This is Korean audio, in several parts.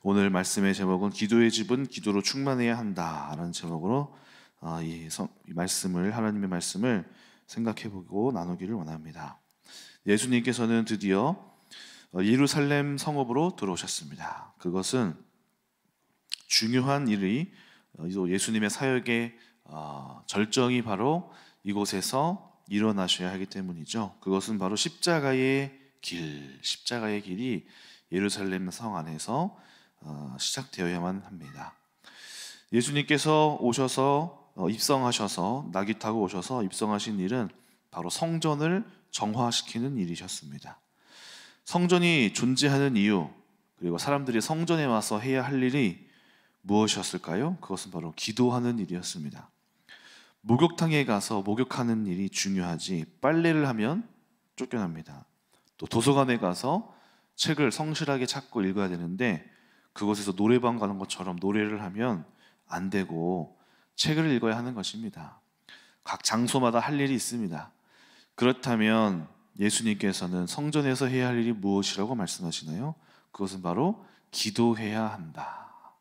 오늘 말씀의 제목은 기도의 집은 기도로 충만해야 한다라는 제목으로 이 말씀을, 하나님의 말씀을 생각해보고 나누기를 원합니다. 예수님께서는 드디어 예루살렘 성읍으로 들어오셨습니다. 그것은 중요한 일이 예수님의 사역의 절정이 바로 이곳에서 일어나셔야 하기 때문이죠. 그것은 바로 십자가의 길이 예루살렘 성 안에서 시작되어야만 합니다. 예수님께서 오셔서 입성하셔서 나귀 타고 오셔서 입성하신 일은 바로 성전을 정화시키는 일이셨습니다. 성전이 존재하는 이유, 그리고 사람들이 성전에 와서 해야 할 일이 무엇이었을까요? 그것은 바로 기도하는 일이었습니다. 목욕탕에 가서 목욕하는 일이 중요하지 빨래를 하면 쫓겨납니다. 또 도서관에 가서 책을 성실하게 찾고 읽어야 되는데 그곳에서 노래방 가는 것처럼 노래를 하면 안 되고 책을 읽어야 하는 것입니다. 각 장소마다 할 일이 있습니다. 그렇다면 예수님께서는 성전에서 해야 할 일이 무엇이라고 말씀하시나요? 그것은 바로 기도해야 한다.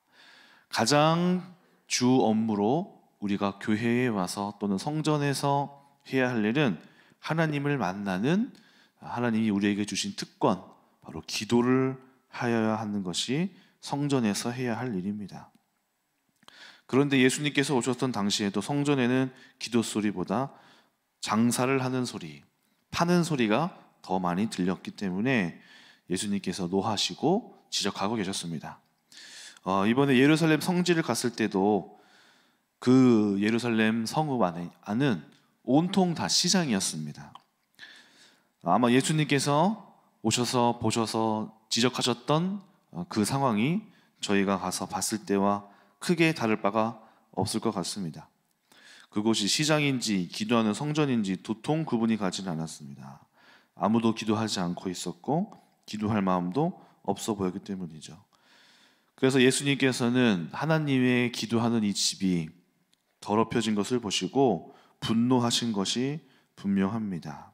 가장 주 업무로 우리가 교회에 와서 또는 성전에서 해야 할 일은 하나님을 만나는, 하나님이 우리에게 주신 특권, 바로 기도를 하여야 하는 것이 성전에서 해야 할 일입니다. 그런데 예수님께서 오셨던 당시에도 성전에는 기도 소리보다 장사를 하는 소리, 파는 소리가 더 많이 들렸기 때문에 예수님께서 노하시고 지적하고 계셨습니다. 이번에 예루살렘 성지를 갔을 때도 그 예루살렘 성읍 안은 온통 다 시장이었습니다. 아마 예수님께서 오셔서 보셔서 지적하셨던 그 상황이 저희가 가서 봤을 때와 크게 다를 바가 없을 것 같습니다. 그곳이 시장인지 기도하는 성전인지 도통 구분이 가지는 않았습니다. 아무도 기도하지 않고 있었고 기도할 마음도 없어 보였기 때문이죠. 그래서 예수님께서는 하나님의 기도하는 이 집이 더럽혀진 것을 보시고 분노하신 것이 분명합니다.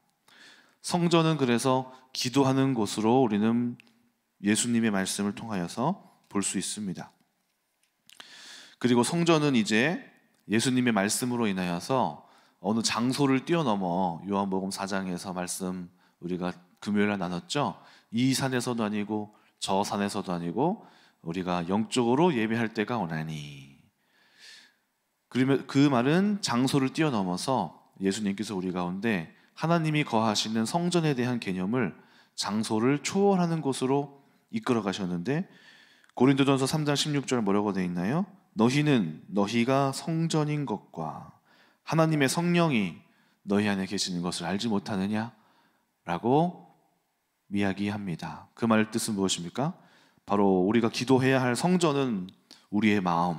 성전은 그래서 기도하는 곳으로 우리는 예수님의 말씀을 통하여서 볼 수 있습니다. 그리고 성전은 이제 예수님의 말씀으로 인하여서 어느 장소를 뛰어넘어 요한복음 4장에서 말씀 우리가 금요일에 나눴죠. 이 산에서도 아니고 저 산에서도 아니고 우리가 영적으로 예배할 때가 오나니. 그러면 그 말은 장소를 뛰어넘어서 예수님께서 우리 가운데 하나님이 거하시는 성전에 대한 개념을 장소를 초월하는 곳으로 이끌어 가셨는데, 고린도전서 3장 16절 뭐라고 되어 있나요? 너희가 성전인 것과 하나님의 성령이 너희 안에 계시는 것을 알지 못하느냐? 라고 이야기합니다. 그 말 뜻은 무엇입니까? 바로 우리가 기도해야 할 성전은 우리의 마음,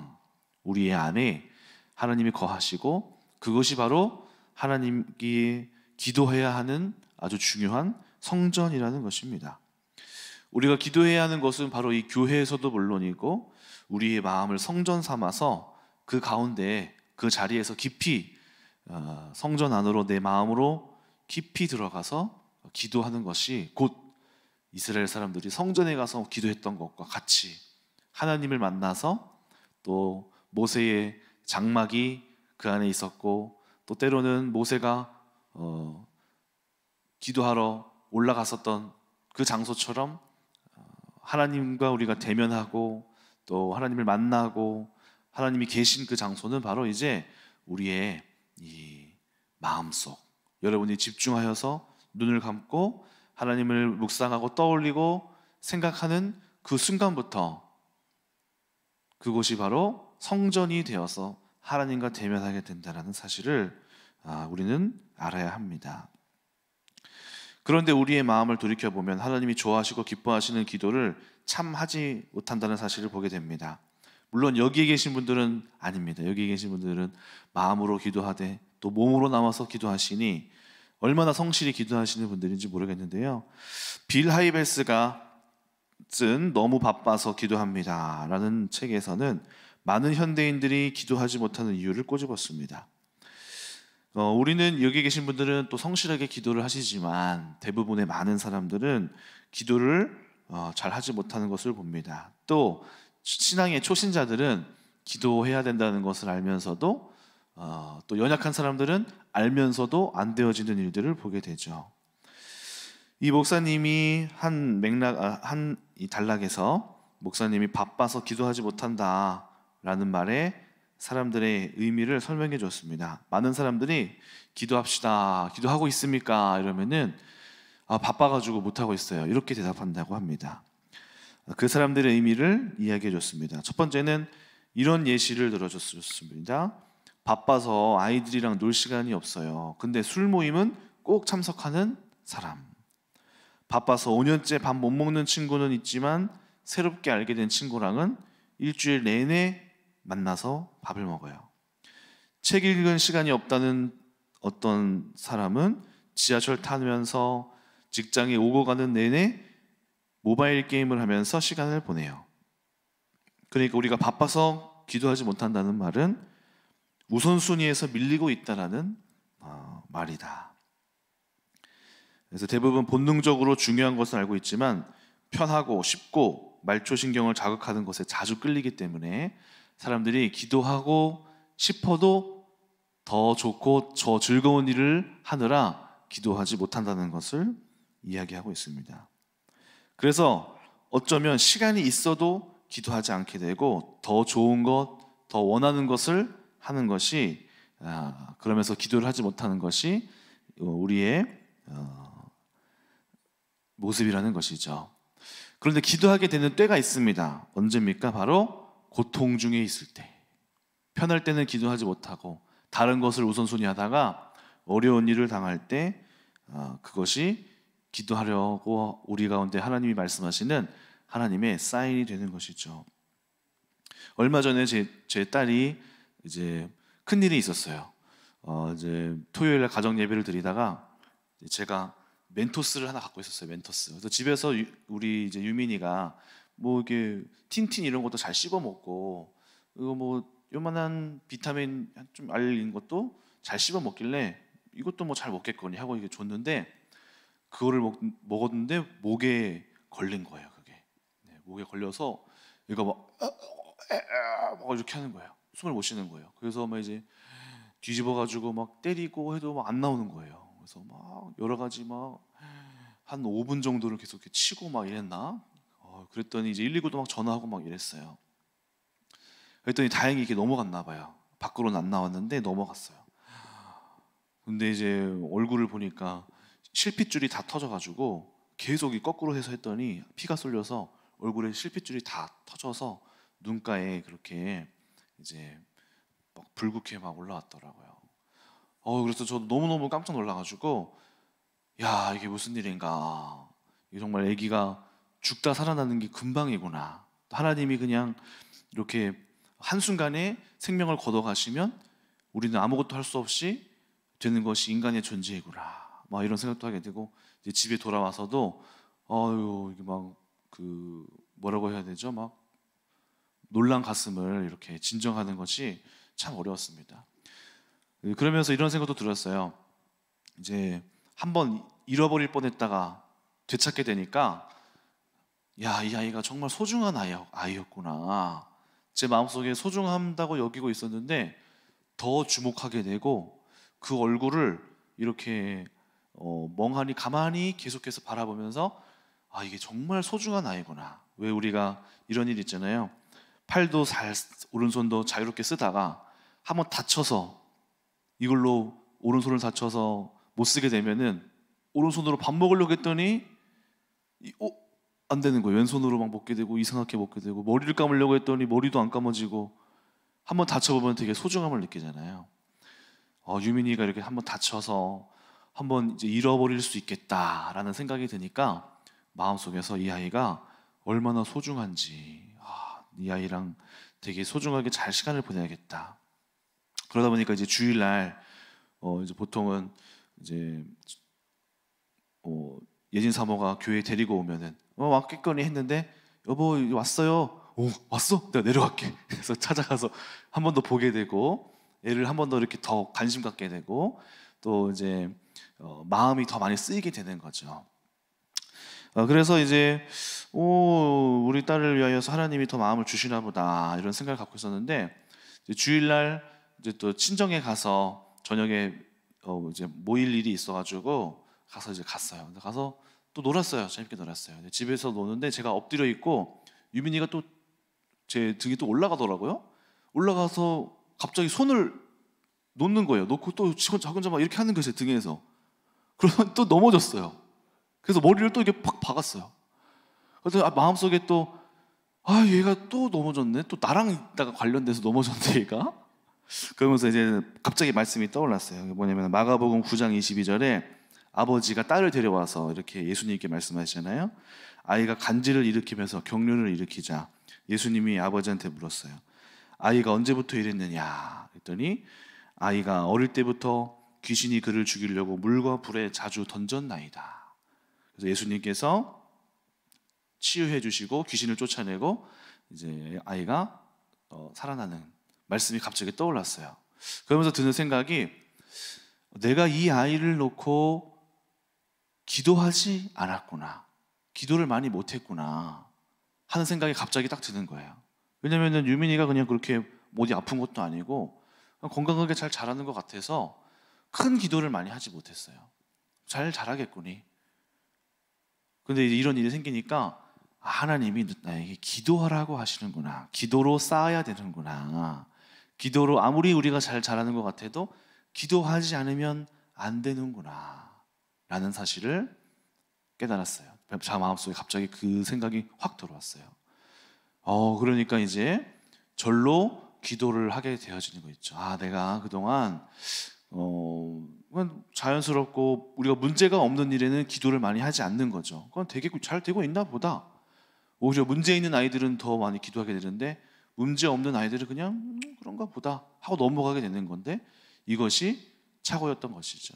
우리의 안에 하나님이 거하시고 그것이 바로 하나님께 기도해야 하는 아주 중요한 성전이라는 것입니다. 우리가 기도해야 하는 것은 바로 이 교회에서도 물론이고 우리의 마음을 성전 삼아서 그 가운데 그 자리에서 깊이 성전 안으로 내 마음으로 깊이 들어가서 기도하는 것이 곧 이스라엘 사람들이 성전에 가서 기도했던 것과 같이 하나님을 만나서 또 모세의 장막이 그 안에 있었고 또 때로는 모세가 기도하러 올라갔었던 그 장소처럼 하나님과 우리가 대면하고 또 하나님을 만나고 하나님이 계신 그 장소는 바로 이제 우리의 이 마음속, 여러분이 집중하여서 눈을 감고 하나님을 묵상하고 떠올리고 생각하는 그 순간부터 그곳이 바로 성전이 되어서 하나님과 대면하게 된다는 사실을 우리는 알아야 합니다. 그런데 우리의 마음을 돌이켜보면 하나님이 좋아하시고 기뻐하시는 기도를 참 하지 못한다는 사실을 보게 됩니다. 물론 여기에 계신 분들은 아닙니다. 여기에 계신 분들은 마음으로 기도하되 또 몸으로 나와서 기도하시니 얼마나 성실히 기도하시는 분들인지 모르겠는데요. 빌 하이벨스가 쓴 너무 바빠서 기도합니다 라는 책에서는 많은 현대인들이 기도하지 못하는 이유를 꼬집었습니다. 우리는 여기 계신 분들은 또 성실하게 기도를 하시지만 대부분의 많은 사람들은 기도를 잘 하지 못하는 것을 봅니다. 또 신앙의 초신자들은 기도해야 된다는 것을 알면서도 또 연약한 사람들은 알면서도 안 되어지는 일들을 보게 되죠. 이 목사님이 한 이 단락에서 목사님이 바빠서 기도하지 못한다라는 말에 사람들의 의미를 설명해 줬습니다. 많은 사람들이 기도합시다, 기도하고 있습니까? 이러면은 바빠가지고 못하고 있어요, 이렇게 대답한다고 합니다. 그 사람들의 의미를 이야기해 줬습니다. 첫 번째는 이런 예시를 들어줬습니다. 바빠서 아이들이랑 놀 시간이 없어요. 근데 술 모임은 꼭 참석하는 사람. 바빠서 5년째 밥 못 먹는 친구는 있지만 새롭게 알게 된 친구랑은 일주일 내내 만나서 밥을 먹어요. 책 읽은 시간이 없다는 어떤 사람은 지하철 타면서 직장에 오고 가는 내내 모바일 게임을 하면서 시간을 보내요. 그러니까 우리가 바빠서 기도하지 못한다는 말은 우선순위에서 밀리고 있다라는 말이다. 그래서 대부분 본능적으로 중요한 것을 알고 있지만 편하고 쉽고 말초신경을 자극하는 것에 자주 끌리기 때문에 사람들이 기도하고 싶어도 더 좋고 더 즐거운 일을 하느라 기도하지 못한다는 것을 이야기하고 있습니다. 그래서 어쩌면 시간이 있어도 기도하지 않게 되고 더 좋은 것, 더 원하는 것을 하는 것이 그러면서 기도를 하지 못하는 것이 우리의 모습이라는 것이죠. 그런데 기도하게 되는 때가 있습니다. 언제입니까? 바로 고통 중에 있을 때. 편할 때는 기도하지 못하고 다른 것을 우선순위 하다가 어려운 일을 당할 때 그것이 기도하려고 우리 가운데 하나님이 말씀하시는 하나님의 사인이 되는 것이죠. 얼마 전에 제 딸이 이제 큰 일이 있었어요. 이제 토요일에 가정 예배를 드리다가 제가 멘토스를 하나 갖고 있었어요. 멘토스. 그래서 집에서 우리 이제 유민이가 뭐 이게 틴틴 이런 것도 잘 씹어 먹고 이거 뭐 요만한 비타민 좀 알린 것도 잘 씹어 먹길래 이것도 뭐 잘 먹겠거니 하고 이게 줬는데 그거를 먹었는데 목에 걸린 거예요. 그게 목에 걸려서 얘가 막 이렇게 하는 거예요. 숨을 못 쉬는 거예요. 그래서 막 이제 뒤집어가지고 막 때리고 해도 막 안 나오는 거예요. 그래서 막 여러 가지 막 한 5분 정도를 계속 이렇게 치고 막 이랬나? 그랬더니 이제 119도 막 전화하고 막 이랬어요. 그랬더니 다행히 이게 넘어갔나 봐요. 밖으로는 안 나왔는데 넘어갔어요. 근데 이제 얼굴을 보니까 실핏줄이 다 터져가지고 계속 거꾸로 해서 했더니 피가 쏠려서 얼굴에 실핏줄이 다 터져서 눈가에 그렇게 이제 막 붉게 막 올라왔더라고요. 그래서 저도 너무너무 깜짝 놀라가지고 야, 이게 무슨 일인가. 이게 정말 아기가 죽다 살아나는 게 금방이구나. 하나님이 그냥 이렇게 한순간에 생명을 걷어가시면 우리는 아무것도 할 수 없이 되는 것이 인간의 존재이구나. 막 이런 생각도 하게 되고 이제 집에 돌아와서도 이게 막 뭐라고 해야 되죠? 막 놀란 가슴을 이렇게 진정하는 것이 참 어려웠습니다. 그러면서 이런 생각도 들었어요. 이제 한번 잃어버릴 뻔했다가 되찾게 되니까 야, 이 아이가 정말 소중한 아이였구나. 제 마음속에 소중하다고 여기고 있었는데 더 주목하게 되고 그 얼굴을 이렇게 멍하니 가만히 계속해서 바라보면서 이게 정말 소중한 아이구나. 왜 우리가 이런 일 있잖아요. 팔도 오른손도 자유롭게 쓰다가 한번 다쳐서 이걸로 오른손을 다쳐서 못 쓰게 되면은 오른손으로 밥 먹으려고 했더니 안 되는 거예요. 왼손으로 막 먹게 되고 이상하게 먹게 되고 머리를 감으려고 했더니 머리도 안 감아지고 한번 다쳐보면 되게 소중함을 느끼잖아요. 유민이가 이렇게 한번 다쳐서 한번 이제 잃어버릴 수 있겠다라는 생각이 드니까 마음속에서 이 아이가 얼마나 소중한지 이 아이랑 되게 소중하게 잘 시간을 보내야겠다. 그러다 보니까 이제 주일날 이제 보통은 이제 예진 사모가 교회 데리고 오면은 왔겠거니 했는데 여보 왔어요. 오 왔어? 내가 내려갈게. 그래서 찾아가서 한 번 더 보게 되고 애를 한 번 더 이렇게 더 관심 갖게 되고 또 이제 마음이 더 많이 쓰이게 되는 거죠. 그래서 이제 우리 딸을 위하여서 하나님이 더 마음을 주시나 보다 이런 생각을 갖고 있었는데, 이제 주일날 이제 또 친정에 가서 저녁에 이제 모일 일이 있어가지고 가서 이제 갔어요. 근데 가서 또 놀았어요. 재밌게 놀았어요. 근데 집에서 노는데 제가 엎드려 있고 유민이가 또 제 등에 또 올라가더라고요. 올라가서 갑자기 손을 놓는 거예요. 놓고 또 자근자근 이렇게 하는 거예요, 제 등에서. 그러면 또 넘어졌어요. 그래서 머리를 또 이렇게 팍 박았어요. 그래서 마음속에 또 얘가 또 넘어졌네. 또 나랑 있다가 관련돼서 넘어졌네 얘가. 그러면서 이제 갑자기 말씀이 떠올랐어요. 뭐냐면 마가복음 9장 22절에 아버지가 딸을 데려와서 이렇게 예수님께 말씀하시잖아요. 아이가 간질을 일으키면서 경련을 일으키자 예수님이 아버지한테 물었어요. 아이가 언제부터 이랬느냐 했더니 아이가 어릴 때부터 귀신이 그를 죽이려고 물과 불에 자주 던졌나이다. 그래서 예수님께서 치유해 주시고 귀신을 쫓아내고 이제 아이가 살아나는 말씀이 갑자기 떠올랐어요. 그러면서 드는 생각이, 내가 이 아이를 놓고 기도하지 않았구나, 기도를 많이 못했구나 하는 생각이 갑자기 딱 드는 거예요. 왜냐하면 유민이가 그냥 그렇게 어디 아픈 것도 아니고 건강하게 잘 자라는 것 같아서 큰 기도를 많이 하지 못했어요. 잘 자라겠거니. 근데 이런 일이 생기니까 하나님이 나에게 기도하라고 하시는구나, 기도로 쌓아야 되는구나, 기도로 아무리 우리가 잘 자라는 것 같아도 기도하지 않으면 안 되는구나 라는 사실을 깨달았어요. 제 마음속에 갑자기 그 생각이 확 들어왔어요. 그러니까 이제 절로 기도를 하게 되어지는 거 있죠. 내가 그동안 자연스럽고 우리가 문제가 없는 일에는 기도를 많이 하지 않는 거죠. 그건 되게 잘 되고 있나 보다. 오히려 문제 있는 아이들은 더 많이 기도하게 되는데 문제 없는 아이들은 그냥 그런가 보다 하고 넘어가게 되는 건데, 이것이 착오였던 것이죠.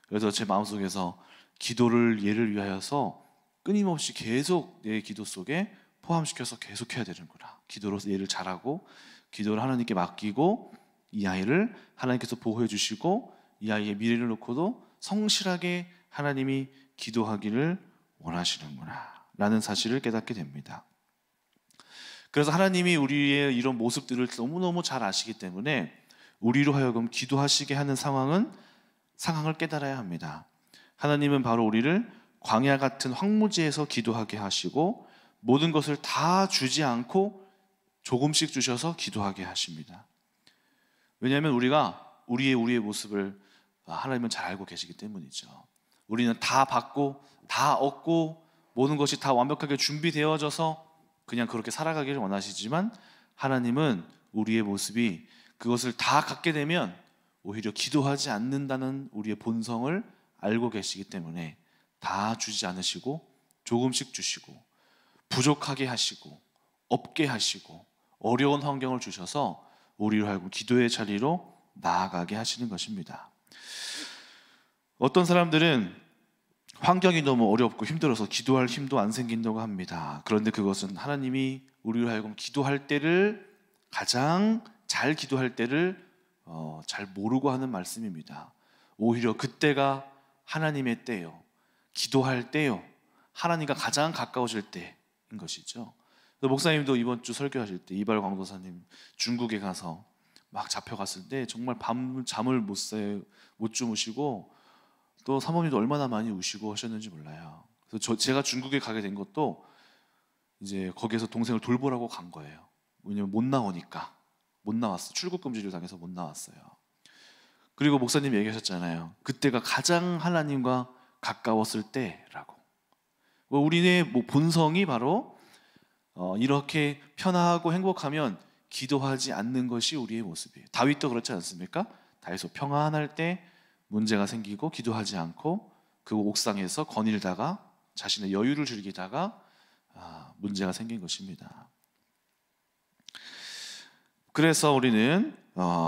그래서 제 마음속에서 기도를 얘를 위하여서 끊임없이 계속 내 기도 속에 포함시켜서 계속해야 되는구나. 기도로 얘를 잘하고 기도를 하나님께 맡기고 이 아이를 하나님께서 보호해 주시고 이 아이의 미래를 놓고도 성실하게 하나님이 기도하기를 원하시는구나 라는 사실을 깨닫게 됩니다. 그래서 하나님이 우리의 이런 모습들을 너무너무 잘 아시기 때문에 우리로 하여금 기도하시게 하는 상황을 깨달아야 합니다. 하나님은 바로 우리를 광야 같은 황무지에서 기도하게 하시고 모든 것을 다 주지 않고 조금씩 주셔서 기도하게 하십니다. 왜냐하면 우리가 우리의 모습을 하나님은 잘 알고 계시기 때문이죠. 우리는 다 받고 다 얻고 모든 것이 다 완벽하게 준비되어져서 그냥 그렇게 살아가기를 원하시지만, 하나님은 우리의 모습이 그것을 다 갖게 되면 오히려 기도하지 않는다는 우리의 본성을 알고 계시기 때문에 다 주지 않으시고 조금씩 주시고 부족하게 하시고 없게 하시고 어려운 환경을 주셔서 우리로 하여금 기도의 자리로 나아가게 하시는 것입니다. 어떤 사람들은 환경이 너무 어렵고 힘들어서 기도할 힘도 안 생긴다고 합니다. 그런데 그것은 하나님이 우리로 하여금 기도할 때를, 가장 잘 기도할 때를 잘 모르고 하는 말씀입니다. 오히려 그때가 하나님의 때요, 기도할 때요, 하나님과 가장 가까워질 때인 것이죠. 목사님도 이번 주 설교하실 때 이발 광도사님 중국에 가서 막 잡혀갔을 때 정말 밤 잠을 못 주무시고 또 사모님도 얼마나 많이 우시고 하셨는지 몰라요. 그래서 제가 중국에 가게 된 것도 이제 거기에서 동생을 돌보라고 간 거예요. 왜냐면 못 나왔어. 출국 금지를 당해서 못 나왔어요. 그리고 목사님이 얘기하셨잖아요. 그때가 가장 하나님과 가까웠을 때라고. 우리의 본성이 바로 이렇게 편하고 행복하면 기도하지 않는 것이 우리의 모습이에요. 다윗도 그렇지 않습니까? 다윗도 평안할 때 문제가 생기고 기도하지 않고 그 옥상에서 거닐다가 자신의 여유를 즐기다가 문제가 생긴 것입니다. 그래서 우리는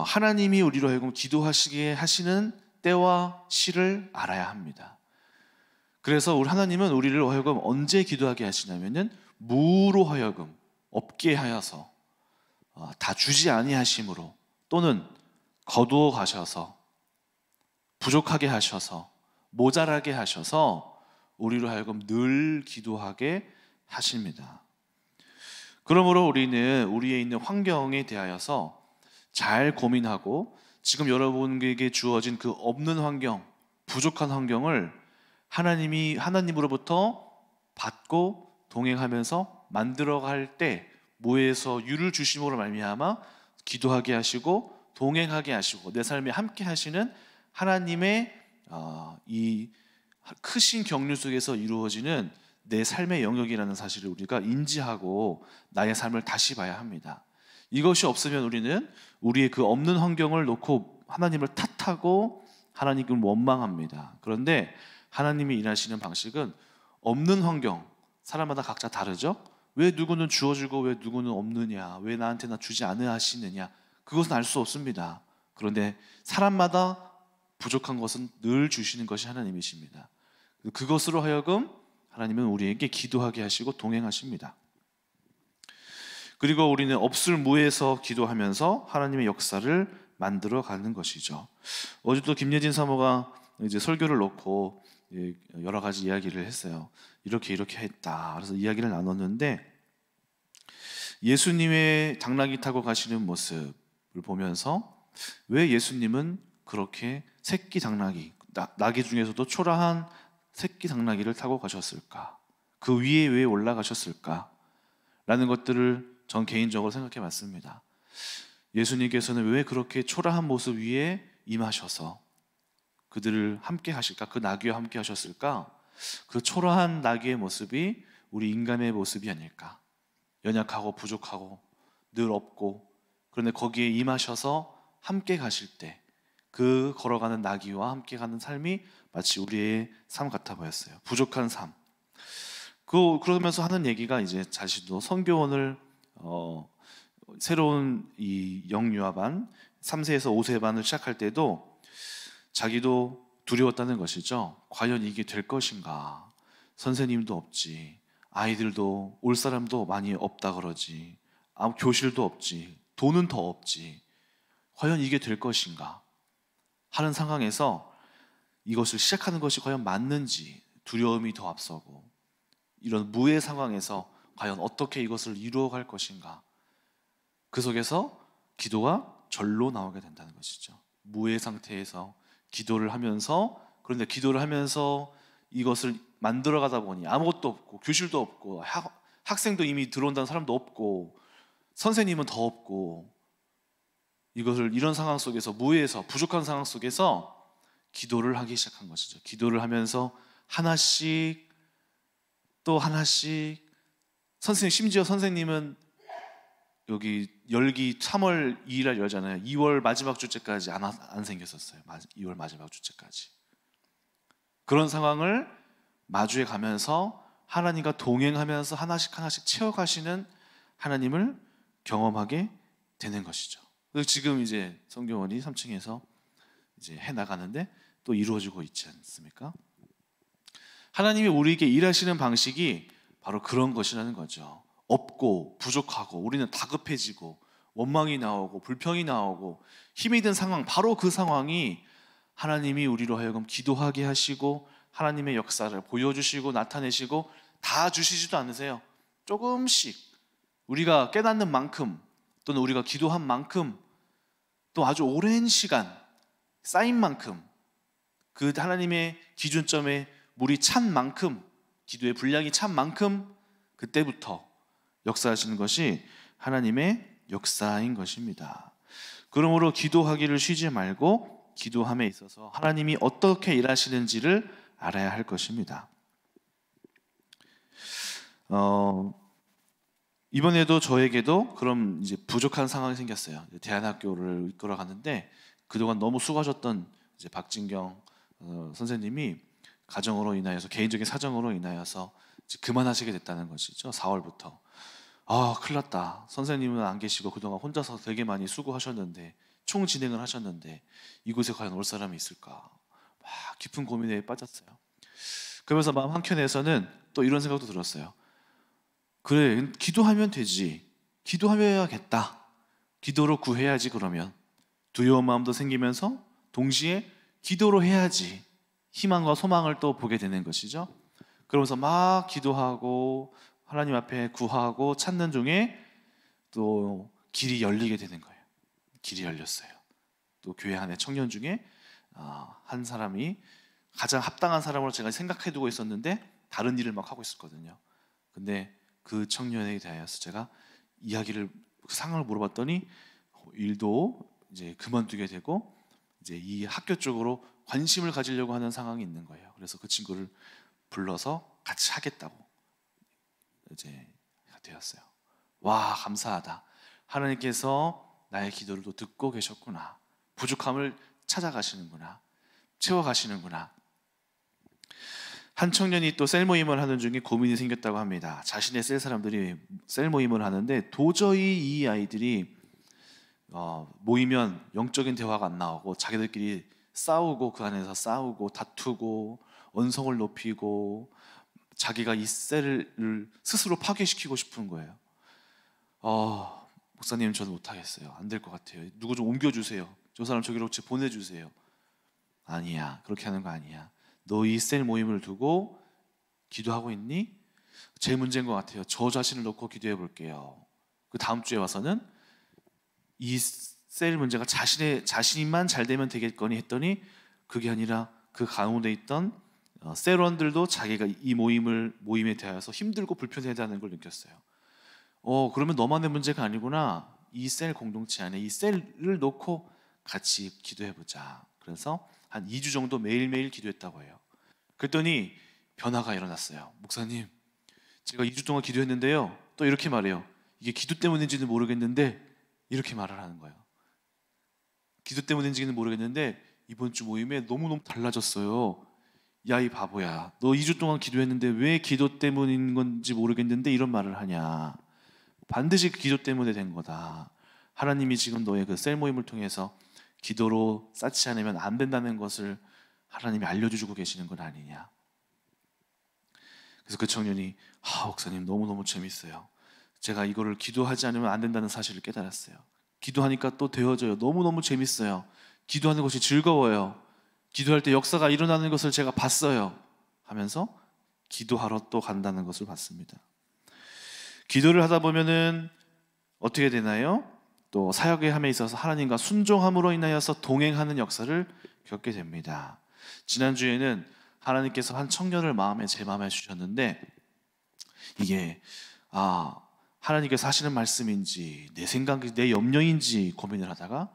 하나님이 우리로 하여금 기도하시게 하시는 때와 시를 알아야 합니다. 그래서 우리 하나님은 우리를 하여금 언제 기도하게 하시냐면은 무로 하여금 없게 하여서 다 주지 아니하심으로, 또는 거두어 가셔서 부족하게 하셔서 모자라게 하셔서 우리로 하여금 늘 기도하게 하십니다. 그러므로 우리는 우리의 있는 환경에 대하여서 잘 고민하고 지금 여러분에게 주어진 그 없는 환경, 부족한 환경을 하나님으로부터 받고 동행하면서 만들어갈 때 무에서 유를 주심으로 말미암아 기도하게 하시고 동행하게 하시고 내 삶에 함께 하시는 하나님의 이 크신 경륜 속에서 이루어지는 내 삶의 영역이라는 사실을 우리가 인지하고 나의 삶을 다시 봐야 합니다. 이것이 없으면 우리는 우리의 그 없는 환경을 놓고 하나님을 탓하고 하나님을 원망합니다. 그런데 하나님이 일하시는 방식은 없는 환경, 사람마다 각자 다르죠? 왜 누구는 주어주고 왜 누구는 없느냐, 왜 나한테나 주지 않으 하시느냐, 그것은 알 수 없습니다. 그런데 사람마다 부족한 것은 늘 주시는 것이 하나님이십니다. 그것으로 하여금 하나님은 우리에게 기도하게 하시고 동행하십니다. 그리고 우리는 없을 무에서 기도하면서 하나님의 역사를 만들어 가는 것이죠. 어제도 김예진 사모가 이제 설교를 놓고 여러 가지 이야기를 했어요. 이렇게 했다. 그래서 이야기를 나눴는데 예수님의 당나귀 타고 가시는 모습을 보면서 왜 예수님은 그렇게 새끼 당나귀, 나귀 중에서도 초라한 새끼 당나귀를 타고 가셨을까? 그 위에 왜 올라가셨을까? 라는 것들을 전 개인적으로 생각해 봤습니다. 예수님께서는 왜 그렇게 초라한 모습 위에 임하셔서 그들을 함께 하실까? 그 나귀와 함께 하셨을까? 그 초라한 나귀의 모습이 우리 인간의 모습이 아닐까? 연약하고 부족하고 늘 없고, 그런데 거기에 임하셔서 함께 가실 때 그 걸어가는 나귀와 함께 가는 삶이 마치 우리의 삶 같아 보였어요. 부족한 삶. 그러면서 하는 얘기가 이제 자신도 성교원을 새로운 이 영유아반 3세에서 5세반을 시작할 때도 자기도 두려웠다는 것이죠. 과연 이게 될 것인가? 선생님도 없지, 아이들도 올 사람도 많이 없다 그러지, 교실도 없지, 돈은 더 없지, 과연 이게 될 것인가 하는 상황에서 이것을 시작하는 것이 과연 맞는지 두려움이 더 앞서고, 이런 무의 상황에서 과연 어떻게 이것을 이루어갈 것인가, 그 속에서 기도가 절로 나오게 된다는 것이죠. 무의 상태에서 기도를 하면서, 그런데 기도를 하면서 이것을 만들어가다 보니 아무것도 없고 교실도 없고 학생도 이미 들어온다는 사람도 없고 선생님은 더 없고, 이런 상황 속에서 무에서 부족한 상황 속에서 기도를 하기 시작한 것이죠. 기도를 하면서 하나씩 또 하나씩, 심지어 선생님은 여기 열기 3월 2일날 열잖아요. 2월 마지막 주째까지 안 생겼었어요. 2월 마지막 주째까지. 그런 상황을 마주해 가면서 하나님과 동행하면서 하나씩 채워가시는 하나님을 경험하게 되는 것이죠. 그래서 지금 이제 성교원이 3층에서 이제 해 나가는데 또 이루어지고 있지 않습니까? 하나님이 우리에게 일하시는 방식이 바로 그런 것이라는 거죠. 없고 부족하고 우리는 다급해지고 원망이 나오고 불평이 나오고 힘이 든 상황, 바로 그 상황이 하나님이 우리로 하여금 기도하게 하시고 하나님의 역사를 보여주시고 나타내시고, 다 주시지도 않으세요. 조금씩 우리가 깨닫는 만큼, 또는 우리가 기도한 만큼, 또 아주 오랜 시간 쌓인 만큼, 그 하나님의 기준점에 물이 찬 만큼, 기도의 분량이 찬 만큼 그때부터 역사하시는 것이 하나님의 역사인 것입니다. 그러므로 기도하기를 쉬지 말고 기도함에 있어서 하나님이 어떻게 일하시는지를 알아야 할 것입니다. 이번에도 저에게도 그럼 이제 부족한 상황이 생겼어요. 대안학교를 이끌어 갔는데 그동안 너무 수고하셨던 이제 박진경 선생님이 가정으로 인하여서, 개인적인 사정으로 인하여서 이제 그만하시게 됐다는 것이죠. 4월부터. 큰일 났다. 선생님은 안 계시고 그동안 혼자서 되게 많이 수고하셨는데, 총 진행을 하셨는데 이곳에 과연 올 사람이 있을까? 막 깊은 고민에 빠졌어요. 그러면서 마음 한켠에서는 또 이런 생각도 들었어요. 그래, 기도하면 되지. 기도해야겠다. 기도로 구해야지. 그러면 두려운 마음도 생기면서 동시에 기도로 해야지 희망과 소망을 또 보게 되는 것이죠. 그러면서 막 기도하고 하나님 앞에 구하고 찾는 중에 또 길이 열리게 되는 거예요. 길이 열렸어요. 또 교회 안에 청년 중에 한 사람이 가장 합당한 사람으로 제가 생각해 두고 있었는데 다른 일을 막 하고 있었거든요. 근데 그 청년에 대하여서 제가 이야기를, 그 상황을 물어봤더니 일도 이제 그만두게 되고 이제 이 학교 쪽으로 관심을 가지려고 하는 상황이 있는 거예요. 그래서 그 친구를 불러서 같이 하겠다고 이제 되었어요. 와, 감사하다. 하나님께서 나의 기도를 또 듣고 계셨구나. 부족함을 찾아가시는구나. 채워가시는구나. 한 청년이 또 셀 모임을 하는 중에 고민이 생겼다고 합니다. 자신의 셀 사람들이 셀 모임을 하는데 도저히 이 아이들이 모이면 영적인 대화가 안 나오고 자기들끼리 싸우고 그 안에서 싸우고 다투고 언성을 높이고 자기가 이 셀을 스스로 파괴시키고 싶은 거예요. 목사님, 저는 못하겠어요. 안 될 것 같아요. 누구 좀 옮겨주세요. 저 사람 저기로 보내주세요. 아니야, 그렇게 하는 거 아니야. 너 이 셀 모임을 두고 기도하고 있니? 제 문제인 것 같아요. 저 자신을 놓고 기도해 볼게요. 그 다음 주에 와서는 이 셀 문제가 자신만 잘 되면 되겠거니 했더니 그게 아니라 그 가운데 있던 셀원들도 자기가 이 모임에 대해서 힘들고 불편하다는 걸 느꼈어요. 그러면 너만의 문제가 아니구나. 이 셀 공동체 안에 이 셀을 놓고 같이 기도해 보자. 그래서 한 2주 정도 매일매일 기도했다고 해요. 그랬더니 변화가 일어났어요. 목사님, 제가 2주 동안 기도했는데요. 또 이렇게 말해요. 이게 기도 때문인지는 모르겠는데 이렇게 말을 하는 거예요. 기도 때문인지는 모르겠는데 이번 주 모임에 너무너무 달라졌어요. 야, 이 바보야. 너 2주 동안 기도했는데 왜 기도 때문인 건지 모르겠는데 이런 말을 하냐. 반드시 그 기도 때문에 된 거다. 하나님이 지금 너의 그 셀 모임을 통해서 기도로 쌓지 않으면 안 된다는 것을 하나님이 알려주고 계시는 건 아니냐. 그래서 그 청년이 목사님, 너무너무 재밌어요. 제가 이거를 기도하지 않으면 안 된다는 사실을 깨달았어요. 기도하니까 또 되어져요. 너무너무 재밌어요. 기도하는 것이 즐거워요. 기도할 때 역사가 일어나는 것을 제가 봤어요. 하면서 기도하러 또 간다는 것을 봤습니다. 기도를 하다 보면은 어떻게 되나요? 또 사역의 함에 있어서 하나님과 순종함으로 인하여서 동행하는 역사를 겪게 됩니다. 지난주에는 하나님께서 한 청년을 제 마음에 주셨는데 이게 하나님께서 하시는 말씀인지 내 생각이 내 염려인지 고민을 하다가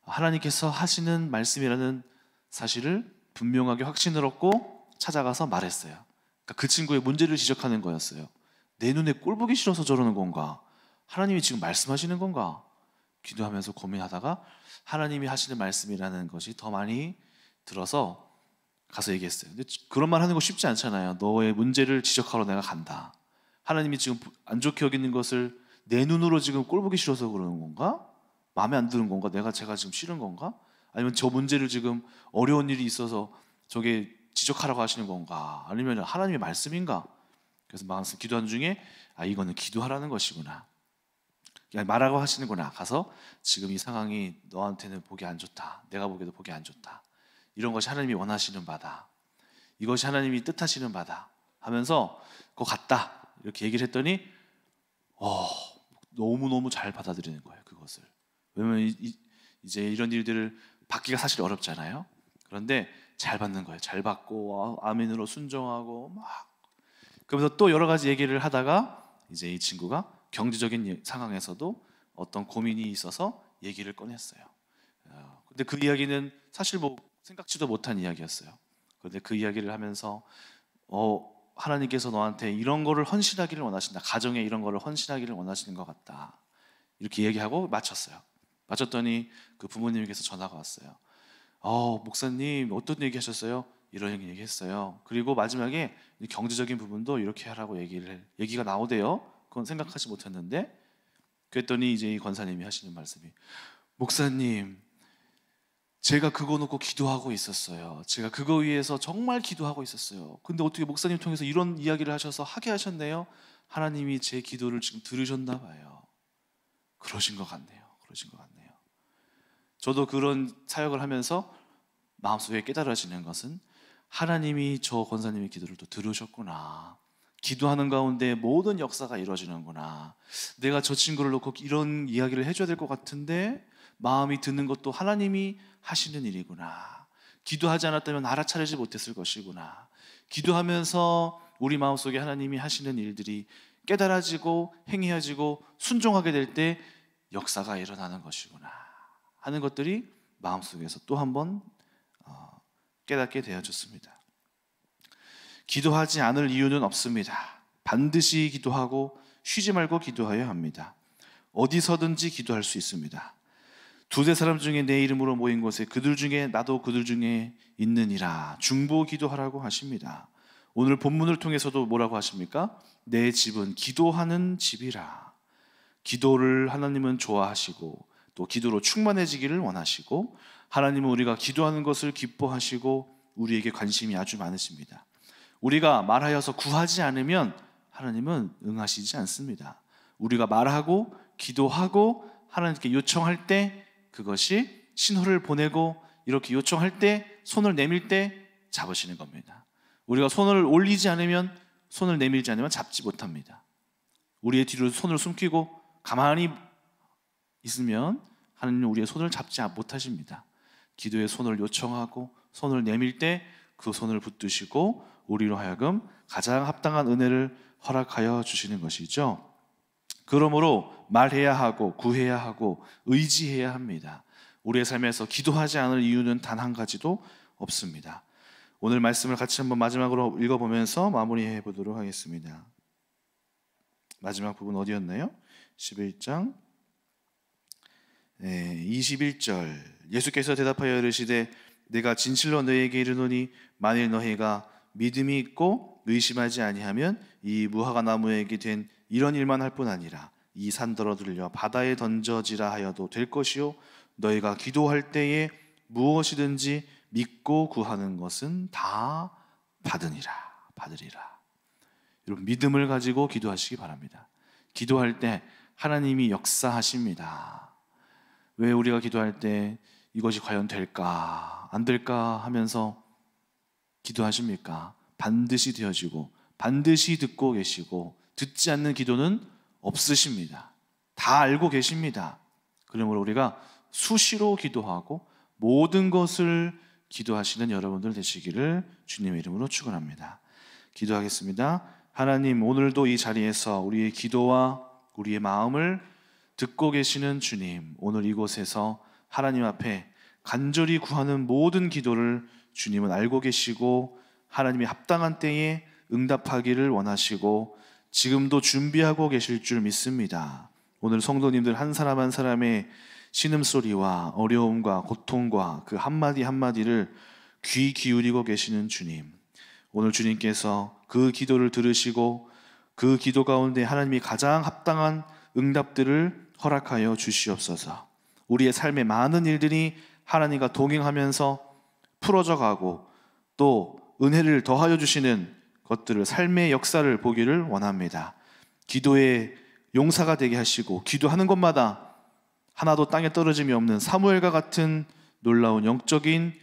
하나님께서 하시는 말씀이라는 사실을 분명하게 확신을 얻고 찾아가서 말했어요. 그러니까 그 친구의 문제를 지적하는 거였어요. 내 눈에 꼴 보기 싫어서 저러는 건가? 하나님이 지금 말씀하시는 건가? 기도하면서 고민하다가 하나님이 하시는 말씀이라는 것이 더 많이 들어서 가서 얘기했어요. 근데 그런 말 하는 거 쉽지 않잖아요. 너의 문제를 지적하러 내가 간다. 하나님이 지금 안 좋게 여기는 것을 내 눈으로 지금 꼴 보기 싫어서 그러는 건가? 마음에 안 드는 건가? 제가 지금 싫은 건가? 아니면 저 문제를 지금 어려운 일이 있어서 저게 지적하라고 하시는 건가? 아니면 하나님의 말씀인가? 그래서 말씀 기도하는 중에 이거는 기도하라는 것이구나. 그냥 말하고 하시는구나. 가서 지금 이 상황이 너한테는 보기 안 좋다. 내가 보기에도 보기 안 좋다. 이런 것이 하나님이 원하시는 바다. 이것이 하나님이 뜻하시는 바다. 하면서 그거 같다. 이렇게 얘기를 했더니 너무너무 잘 받아들이는 거예요. 그것을. 왜냐면 이제 이런 일들을 받기가 사실 어렵잖아요. 그런데 잘 받는 거예요. 잘 받고 아멘으로 순종하고 막 그러면서 또 여러 가지 얘기를 하다가 이제 이 친구가 경제적인 상황에서도 어떤 고민이 있어서 얘기를 꺼냈어요. 근데 그 이야기는 사실 생각지도 못한 이야기였어요. 그런데 그 이야기를 하면서 하나님께서 너한테 이런 거를 헌신하기를 원하신다. 가정에 이런 거를 헌신하기를 원하시는 것 같다. 이렇게 얘기하고 마쳤어요. 마쳤더니 그 부모님께서 전화가 왔어요. 목사님 어떤 얘기 하셨어요? 이런 얘기 했어요. 그리고 마지막에 경제적인 부분도 이렇게 하라고 얘기가 나오대요. 그건 생각하지 못했는데 그랬더니 이제 이 권사님이 하시는 말씀이 목사님 제가 그거 놓고 기도하고 있었어요. 제가 그거 위해서 정말 기도하고 있었어요. 근데 어떻게 목사님 통해서 이런 이야기를 하셔서 하게 하셨네요. 하나님이 제 기도를 지금 들으셨나 봐요. 그러신 것 같네요. 저도 그런 사역을 하면서 마음속에 깨달아지는 것은 하나님이 저 권사님의 기도를 또 들으셨구나. 기도하는 가운데 모든 역사가 이루어지는구나. 내가 저 친구를 놓고 이런 이야기를 해줘야 될 것 같은데 마음이 드는 것도 하나님이 하시는 일이구나. 기도하지 않았다면 알아차리지 못했을 것이구나. 기도하면서 우리 마음속에 하나님이 하시는 일들이 깨달아지고 행해지고 순종하게 될 때 역사가 일어나는 것이구나 하는 것들이 마음속에서 또 한 번 깨닫게 되어졌습니다. 기도하지 않을 이유는 없습니다. 반드시 기도하고 쉬지 말고 기도해야 합니다. 어디서든지 기도할 수 있습니다. 두세 사람 중에 내 이름으로 모인 곳에 그들 중에 나도 그들 중에 있느니라. 중보 기도하라고 하십니다. 오늘 본문을 통해서도 뭐라고 하십니까? 내 집은 기도하는 집이라. 기도를 하나님은 좋아하시고 또 기도로 충만해지기를 원하시고 하나님은 우리가 기도하는 것을 기뻐하시고 우리에게 관심이 아주 많으십니다. 우리가 말하여서 구하지 않으면 하나님은 응하시지 않습니다. 우리가 말하고 기도하고 하나님께 요청할 때 그것이 신호를 보내고 이렇게 요청할 때 손을 내밀 때 잡으시는 겁니다. 우리가 손을 올리지 않으면 손을 내밀지 않으면 잡지 못합니다. 우리의 뒤로 손을 숨기고 가만히 있으면 하나님은 우리의 손을 잡지 못하십니다. 기도에 손을 요청하고 손을 내밀 때 그 손을 붙드시고 우리로 하여금 가장 합당한 은혜를 허락하여 주시는 것이죠. 그러므로 말해야 하고 구해야 하고 의지해야 합니다. 우리의 삶에서 기도하지 않을 이유는 단 한 가지도 없습니다. 오늘 말씀을 같이 한번 마지막으로 읽어보면서 마무리해 보도록 하겠습니다. 마지막 부분 어디였나요? 11장 21절. 예수께서 대답하여 이르시되 내가 진실로 너희에게 이르노니 만일 너희가 믿음이 있고 의심하지 아니하면 이 무화과 나무에게 된 이런 일만 할 뿐 아니라 이 산더러 들려 바다에 던져지라 하여도 될 것이요 너희가 기도할 때에 무엇이든지 믿고 구하는 것은 다 받으리라. 여러분 믿음을 가지고 기도하시기 바랍니다. 기도할 때 하나님이 역사하십니다. 왜 우리가 기도할 때 이것이 과연 될까 안 될까 하면서 기도하십니까? 반드시 되어지고 반드시 듣고 계시고 듣지 않는 기도는 없으십니다. 다 알고 계십니다. 그러므로 우리가 수시로 기도하고 모든 것을 기도하시는 여러분들 되시기를 주님의 이름으로 축원합니다. 기도하겠습니다. 하나님, 오늘도 이 자리에서 우리의 기도와 우리의 마음을 듣고 계시는 주님, 오늘 이곳에서 하나님 앞에 간절히 구하는 모든 기도를 주님은 알고 계시고 하나님이 합당한 때에 응답하기를 원하시고 지금도 준비하고 계실 줄 믿습니다. 오늘 성도님들 한 사람 한 사람의 신음소리와 어려움과 고통과 그 한마디 한마디를 귀 기울이고 계시는 주님, 오늘 주님께서 그 기도를 들으시고 그 기도 가운데 하나님이 가장 합당한 응답들을 허락하여 주시옵소서. 우리의 삶의 많은 일들이 하나님과 동행하면서 풀어져 가고 또 은혜를 더하여 주시는 것들을 삶의 역사를 보기를 원합니다. 기도의 용사가 되게 하시고 기도하는 것마다 하나도 땅에 떨어짐이 없는 사무엘과 같은 놀라운 영적인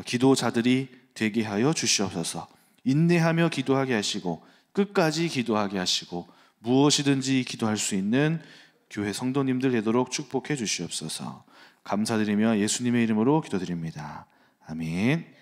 기도자들이 되게 하여 주시옵소서. 인내하며 기도하게 하시고 끝까지 기도하게 하시고 무엇이든지 기도할 수 있는 교회 성도님들 되도록 축복해 주시옵소서. 감사드리며 예수님의 이름으로 기도드립니다. 아멘.